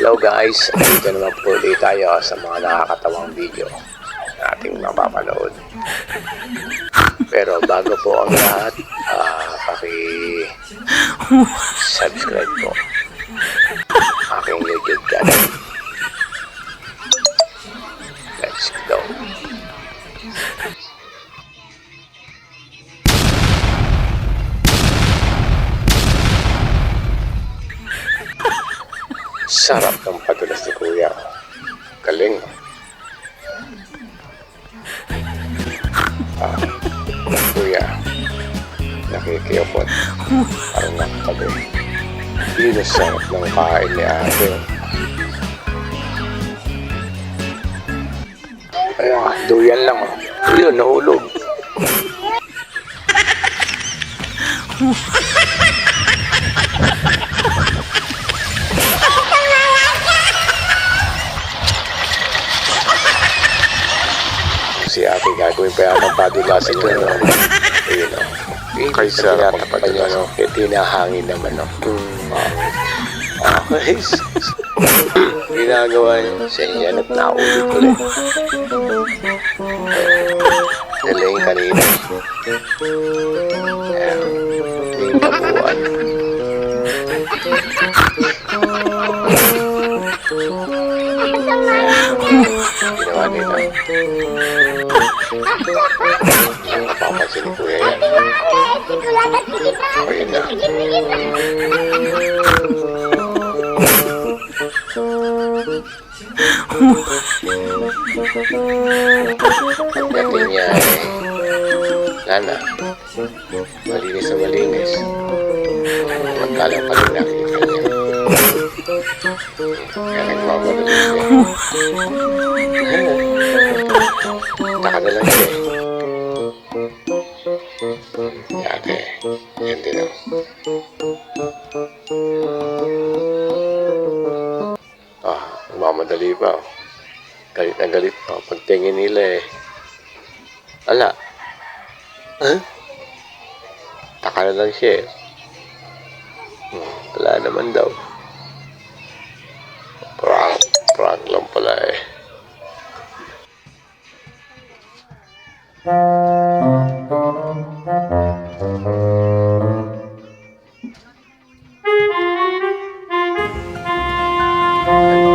Hello guys, dito naman po ulit tayo sa mga nakakatawang video na ating mapapanood. Pero bago po ang lahat, paki-subscribe po aking YouTube channel. Let's go! Sarap ng padulas ni Kuya. Galing. Kuya, nakikiyapot. Parang nakapagod. Hindi na sarap ng kain ni ate. Ayan, duyan lang. Yun, nahulog. Si ate gagawin pa yata padulasin ko. Ayun o. Kaysa tapat niya, no? Tinahangin naman, no? Guys. Ginagawa niya sa inyo at naulit ulit. Galing kanina. Ayan. Yung tabuan. Ginawa nila. Napapansin ni Kuya yan. Ayun na. Pagdating niya lana. Malinis na malinis. Magkalang pa rin nakikita niya. Kaya nagmamadali siya. Taka na lang siya. Ate, yan din ako. Nagmamadali pa. Galit na galit pa. Pagtingin nila ala. Taka na lang siya wala naman daw. Prank lang pala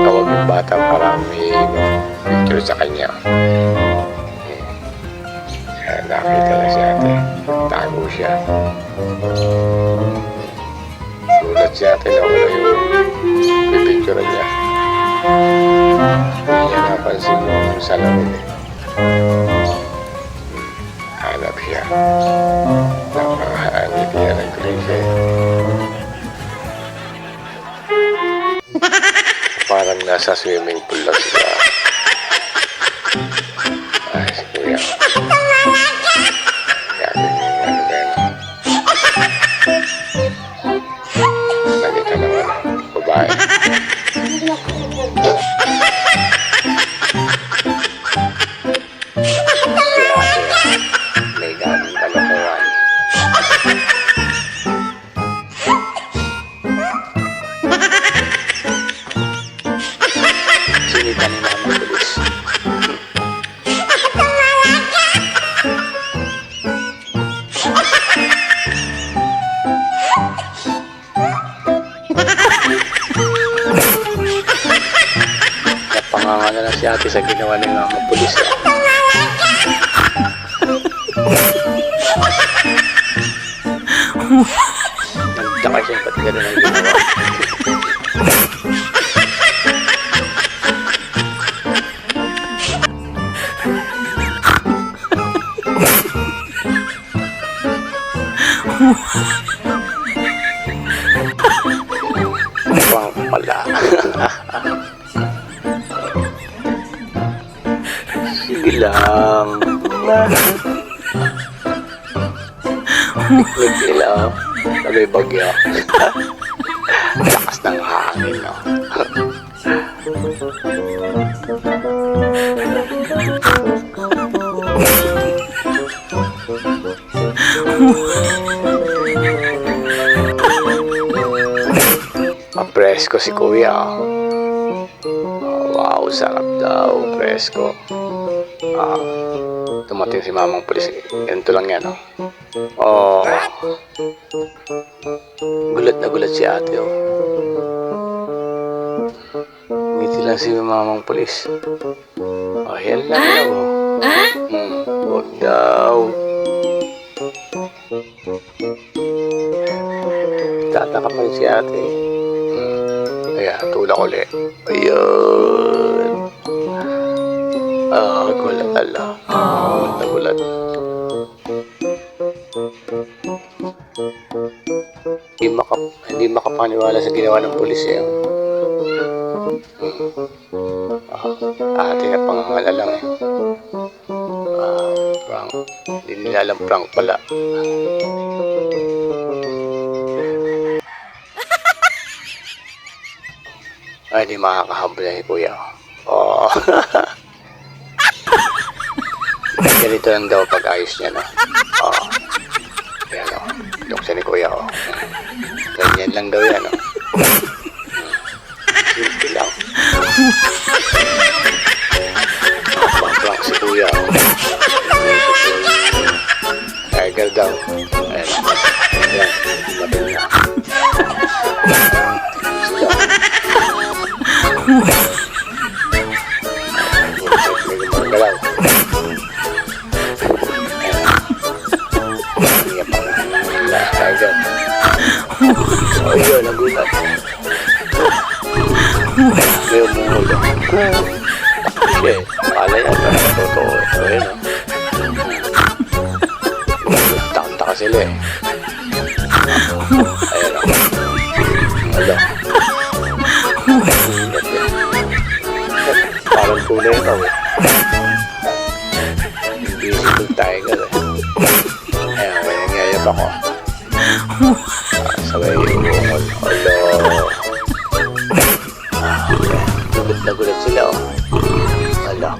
Tawag yung bata para may picture sa kanya. Nakita lang si ate. Tago siya. Sulat si ate na wala yung pipicture niya. Hindi niya napansin yung salamin hanap siya. Napakahanip niya ng grife Parang nasa swimming pool lang siya. Si Kuya. Gabi niya yung ano din. Nakita naman babae. May daming kalokohan. Sinita ni Mama Pulis. Napanganga na lang si ate sa ginawa ni Mama Pulis. Nagtaka siya pati gano'n ang ginawa. Wang pala. Sige lang. Sige lang. May bagyo. Lakas ng hangin, no? Presko si Kuya. Oh, wow, sarap daw. Presko. Tumating si mamang pulis. Ganito lang yan, oh. Oh. Gulat na gulat si ate, oh. Ngiti lang si mamang pulis. Oh, yan lang daw, oh. Huwag daw. Tataka pa rin si ate. Kaya, tulak ulit. Ayun. Gulat ala. Gulat. Hindi makapaniwala sa ginawa ng pulis eh. Ate na pangangala lang eh. Prank. Hindi nila alam prank pala. Ay, di makakahabol na si kuya. Oh. Ganito lang daw pag-ayos niya, no? Oh. Yan, no? Tuksa ni kuya, oh. Ganyan lang daw yan, no? Simple lang. Pang-prank si kuya, oh. Tiger daw. Ayan. Ayan. Matin na. Galaw. Tiger. Oh, yun, nagulat. Ngayon mumulo. Kasi, akala niya na totoo. Ayun, taka sila eh. Ayun, ala. Parang tunay ito eh. Invisible tiger eh. Ayan, may nangyayab ako. Sabay umungol. Alo. Gulat na gulat sila oh. Ala.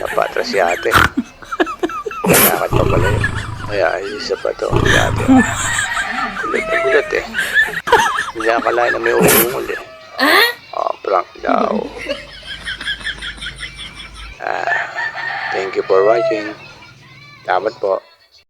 Napatra si ate. Nakakad pa pala yun. Kaya isa pa to. Si ate. Gulat na gulat eh. Hindi nakakalain na may umungol eh. Prank daw. Thank you for watching. Salamat po.